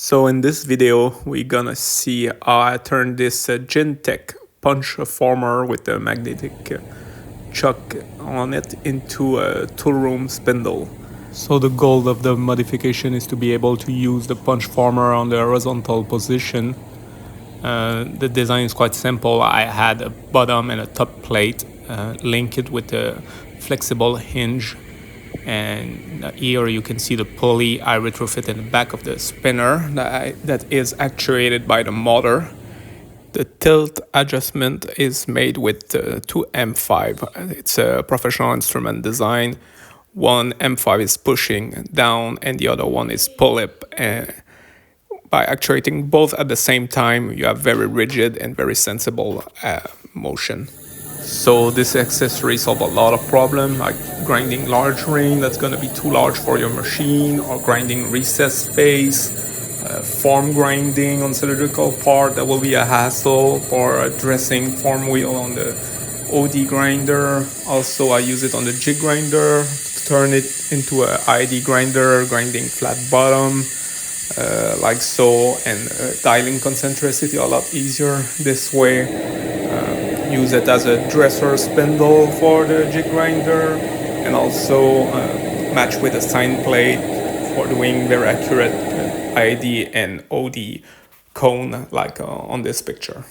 So in this video, we're gonna see how I turn this Gintech punch former with the magnetic chuck on it into a toolroom spindle. So the goal of the modification is to be able to use the punch former on the horizontal position. The design is quite simple. I had a bottom and a top plate, link it with a flexible hinge, and here you can see the pulley I retrofit in the back of the spinner that is actuated by the motor. The tilt adjustment is made with two M5. It's a professional instrument design. One M5 is pushing down and the other one is pull up. By actuating both at the same time, you have very rigid and very sensible motion. So this accessory solves a lot of problems, like grinding large ring that's going to be too large for your machine, or grinding recessed space, form grinding on cylindrical part that will be a hassle, for dressing form wheel on the OD grinder. Also, I use it on the jig grinder to turn it into a ID grinder, grinding flat bottom, like so, and dialing concentricity a lot easier this way. Use it as a dresser spindle for the jig grinder, and also match with a sine plate for doing very accurate ID and OD cone like on this picture.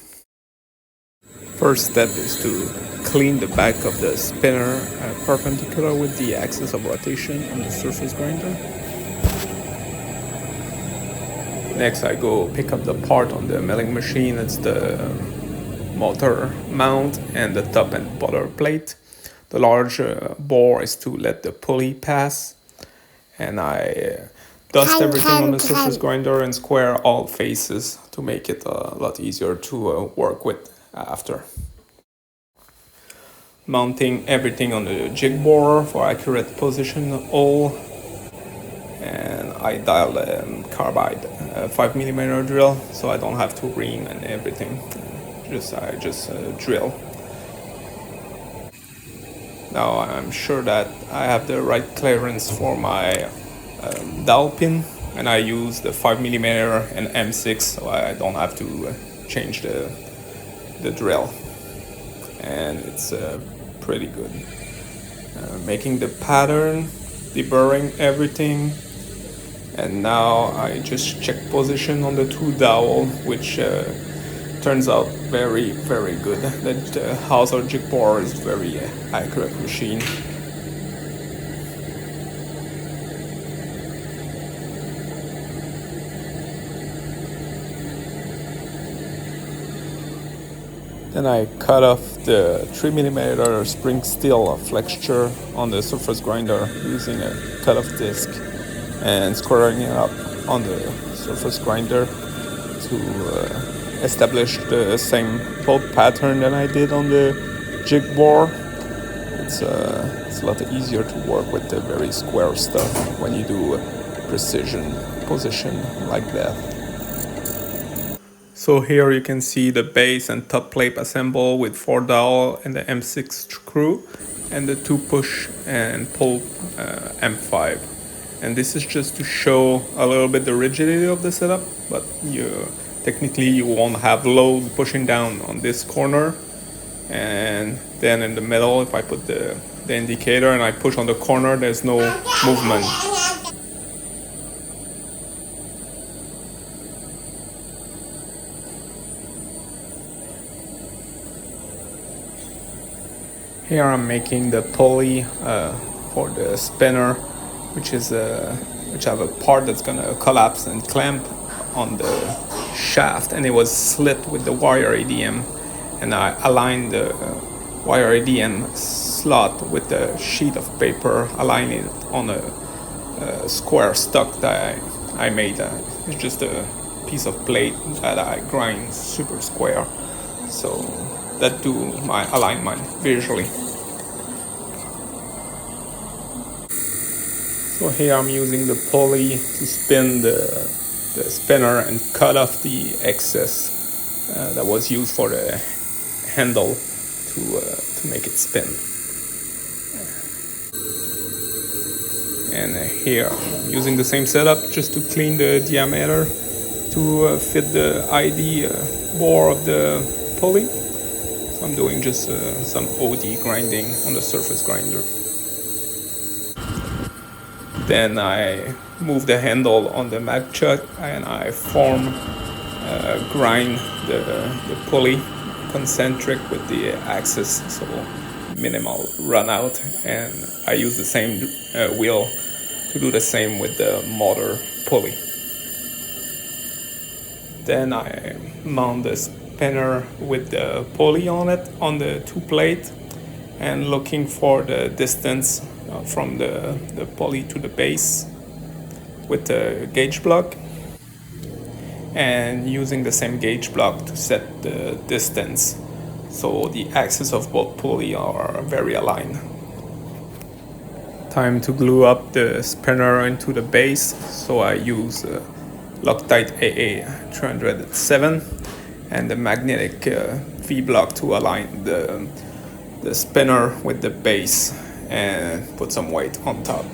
First step is to clean the back of the spinner perpendicular with the axis of rotation on the surface grinder. Next I go pick up the part on the milling machine. It's the motor mount and the top and bottom plate. The large bore is to let the pulley pass, and I dust everything on the surface grinder and square all faces to make it a lot easier to work with after. Mounting everything on the jig bore for accurate position hole, and I dial carbide 5mm drill so I don't have to ream and everything. I just drill. Now I'm sure that I have the right clearance for my dowel pin, and I use the 5mm and M6 so I don't have to change the drill, and it's pretty good. Making the pattern, deburring everything, and now I just check position on the two dowel, which turns out very good. That Hauser jig bore is very accurate machine. Then I cut off the 3mm spring steel flexure on the surface grinder using a cut-off disc and squaring it up on the surface grinder to establish the same bolt pattern that I did on the jig bore. It's a lot easier to work with the very square stuff when you do precision position like that. So here you can see the base and top plate assemble with 4 dowel and the M6 screw and the 2 push and pull M5. And this is just to show a little bit the rigidity of the setup, but technically you won't have load pushing down on this corner. And then in the middle, if I put the indicator and I push on the corner, there's no movement. Here I'm making the pulley for the spinner, which have a part that's gonna collapse and clamp on the shaft, and it was slit with the wire ADM, and I aligned the wire ADM slot with the sheet of paper, aligning it on a square stock that I made. It's just a piece of plate that I grind super square, so that do my alignment visually. So here I'm using the pulley to spin the spinner and cut off the excess that was used for the handle to make it spin. And here I'm using the same setup just to clean the diameter to fit the ID bore of the pulley. So I'm doing just some OD grinding on the surface grinder. Then I move the handle on the mag chuck and I grind the pulley concentric with the axis, so minimal run out. And I use the same wheel to do the same with the motor pulley. Then I mount the spinner with the pulley on it on the two plate and looking for the distance from the pulley to the base with the gauge block, and using the same gauge block to set the distance so the axes of both pulley are very aligned. Time to glue up the spinner into the base, so I use Loctite AA 307 and the magnetic V-block to align the spinner with the base and put some weight on top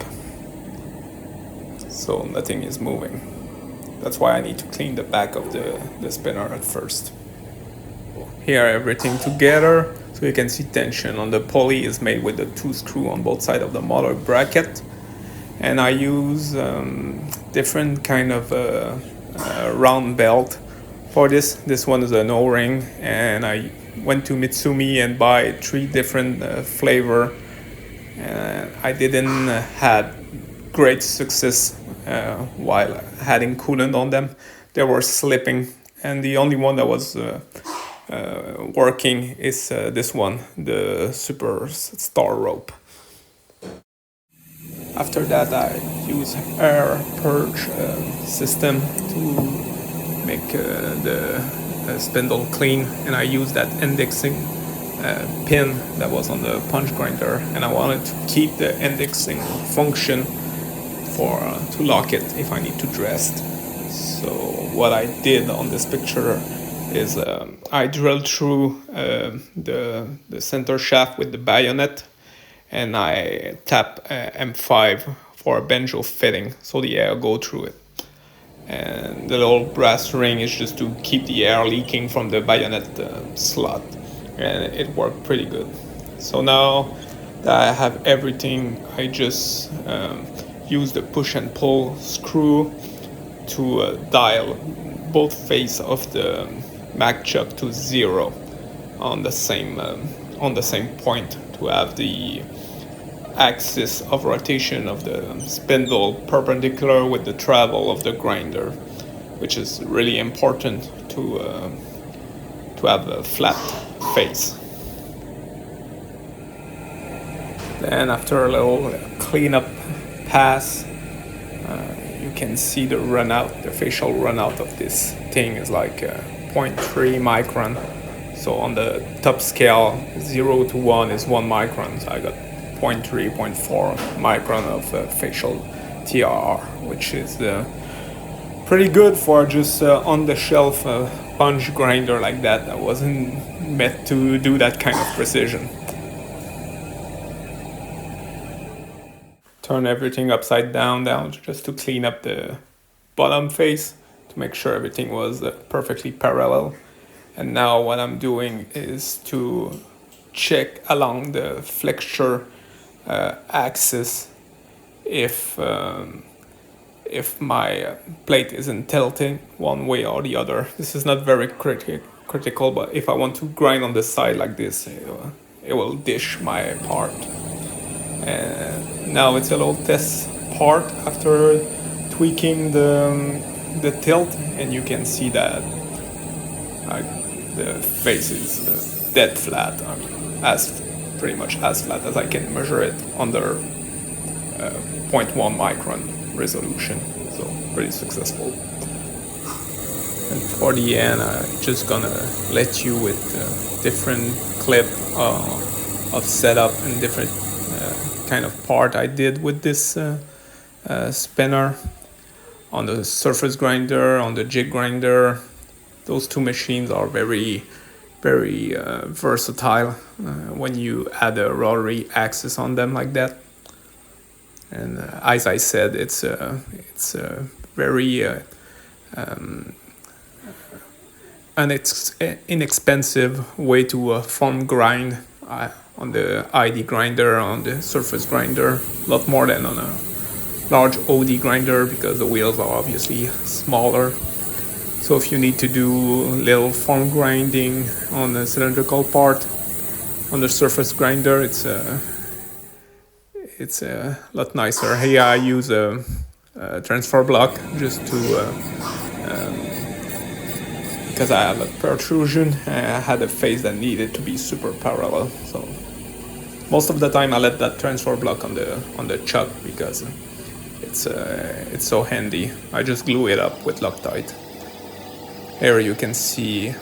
so nothing is moving. That's why I need to clean the back of the spinner at first. Here everything together, so you can see tension on the pulley is made with the two screws on both sides of the motor bracket. And I use different kind of round belt for this. This one is an O-ring, and I went to Mitsumi and buy 3 different flavor. And I didn't had great success while adding coolant on them. They were slipping, and the only one that was working is this one, the Super Star Rope. After that, I use air purge system to make the spindle clean, and I use that indexing pin that was on the punch grinder, and I wanted to keep the indexing function to lock it if I need to dress. So what I did on this picture is I drilled through the center shaft with the bayonet, and I tap M5 for a banjo fitting so the air go through it. And the little brass ring is just to keep the air leaking from the bayonet slot, and it worked pretty good. So now that I have everything, I just use the push and pull screw to dial both face of the mag chuck to 0 on the same point to have the axis of rotation of the spindle perpendicular with the travel of the grinder, which is really important to have a flat face. Then after a little cleanup pass, you can see the facial run out of this thing is like 0.3 micron. So on the top scale, 0 to 1 is 1 micron. So I got 0.3, 0.4 micron of facial TRR, which is pretty good for just on-the-shelf punch grinder like that. That wasn't meant to do that kind of precision. Turn everything upside down just to clean up the bottom face to make sure everything was perfectly parallel. And now what I'm doing is to check along the flexure axis if my plate isn't tilting one way or the other. This is not very critical, but if I want to grind on the side like this, it will dish my part. And now it's a little test part after tweaking the tilt, and you can see that the face is dead flat. I mean, pretty much as flat as I can measure it under 0.1 micron resolution. So pretty successful. And for the end, I'm just gonna let you with different clip of setup and different kind of part I did with this spinner on the surface grinder, on the jig grinder. Those two machines are very versatile when you add a rotary axis on them like that. And as I said, it's very an inexpensive way to form grind on the ID grinder, on the surface grinder, a lot more than on a large OD grinder because the wheels are obviously smaller. So if you need to do little form grinding on the cylindrical part, on the surface grinder, it's a lot nicer. Here I use a transfer block just to because I have a protrusion and I had a face that needed to be super parallel. So most of the time I let that transfer block on the chuck because it's so handy. I just glue it up with Loctite. Here you can see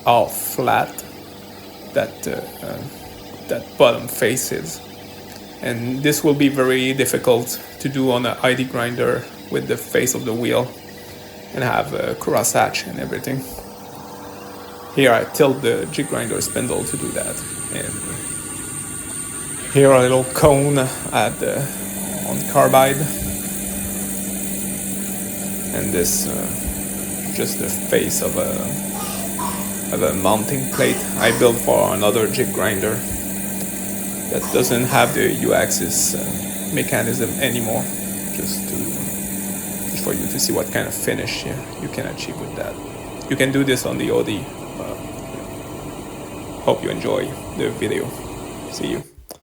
how flat that bottom face is, and this will be very difficult to do on an ID grinder with the face of the wheel and have a cross hatch and everything. Here I tilt the jig grinder spindle to do that, and here a little cone on carbide, and this just the face of a mounting plate I built for another jig grinder that doesn't have the U-axis mechanism anymore, just for you to see what kind of finish you can achieve with that. You can do this on the OD. Hope you enjoy the video. See you.